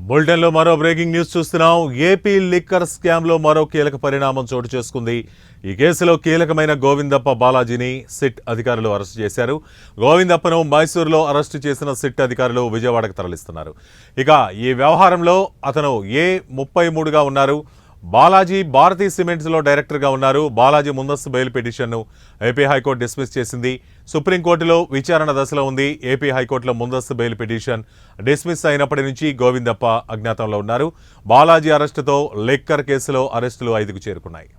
బులెటిన్లో మరో breaking news చూస్తున్నాం. ఏపీ లిక్కర్ స్కామ్లో మరో కీలక పరిణామం చోటు చేసుకుంది. ఈ కేసులో కీలకమైన గోవిందప్ప బాలాజీని సిట్ అధికారులు అరెస్టు చేశారు. గోవిందప్పను మైసూరులో అరెస్టు చేసిన సిట్ అధికారులు విజయవాడకు తరలిస్తున్నారు. ఇక ఈ వ్యవహారంలో అతను A33గా ఉన్నారు. బాలాజీ భారతీ సిమెంట్స్లో డైరెక్టర్గా ఉన్నారు. బాలాజీ ముందస్తు బెయిల్ పిటిషన్ను ఏపీ హైకోర్టు డిస్మిస్ చేసింది. సుప్రీంకోర్టులో విచారణ దశలో ఉంది. ఏపీ హైకోర్టులో ముందస్తు బెయిల్ పిటిషన్ డిస్మిస్ అయినప్పటి నుంచి గోవిందప్ప అజ్ఞాతంలో ఉన్నారు. బాలాజీ అరెస్టుతో లిక్కర్ కేసులో అరెస్టులు 5కు చేరుకున్నాయి.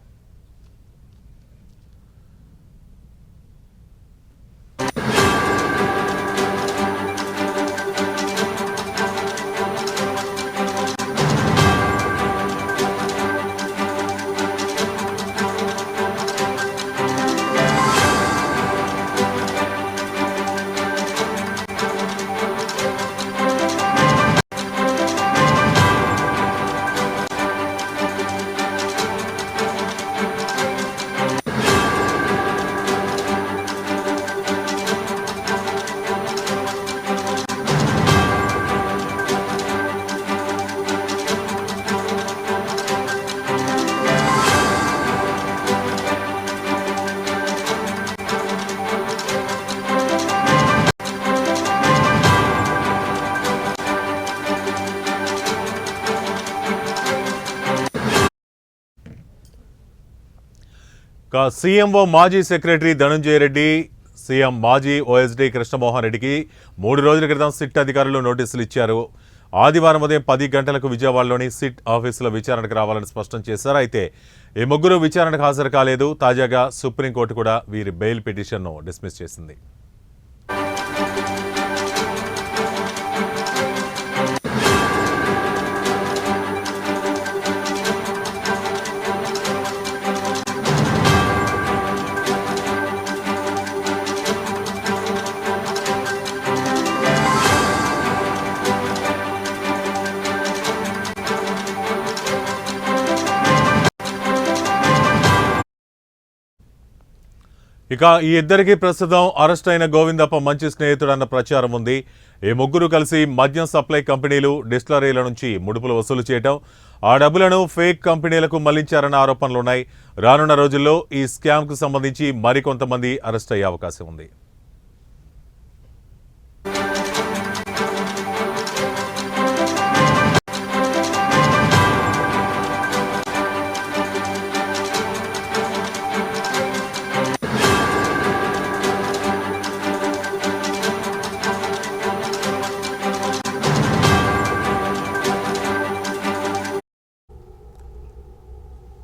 సీఎంఓ మాజీ సెక్రటరీ ధనంజయ రెడ్డి, సీఎం మాజీ ఓఎస్డీ కృష్ణమోహన్ రెడ్డికి 3 రోజుల క్రితం సిట్ అధికారులు నోటీసులు ఇచ్చారు. ఆదివారం ఉదయం 10 గంటలకు విజయవాడలోని సిట్ ఆఫీసులో విచారణకు రావాలని స్పష్టం చేశారు. అయితే ఈ ముగ్గురు విచారణకు హాజరు కాలేదు. తాజాగా సుప్రీంకోర్టు కూడా వీరి బెయిల్ పిటిషన్ను డిస్మిస్ చేసింది. ఇక ఈ ఇద్దరికి ప్రస్తుతం అరెస్ట్ అయిన గోవిందప్ప మంచి స్నేహితుడన్న ప్రచారం ఉంది. ఈ ముగ్గురు కలిసి మద్యం సప్లై కంపెనీలు, డిస్టిలరీల నుంచి ముడుపులు వసూలు చేయడం, ఆ డబ్బులను ఫేక్ కంపెనీలకు మళ్లించారన్న ఆరోపణలున్నాయి. రానున్న రోజుల్లో ఈ స్కామ్కు సంబంధించి మరికొంతమంది అరెస్ట్ అయ్యే అవకాశం ఉంది.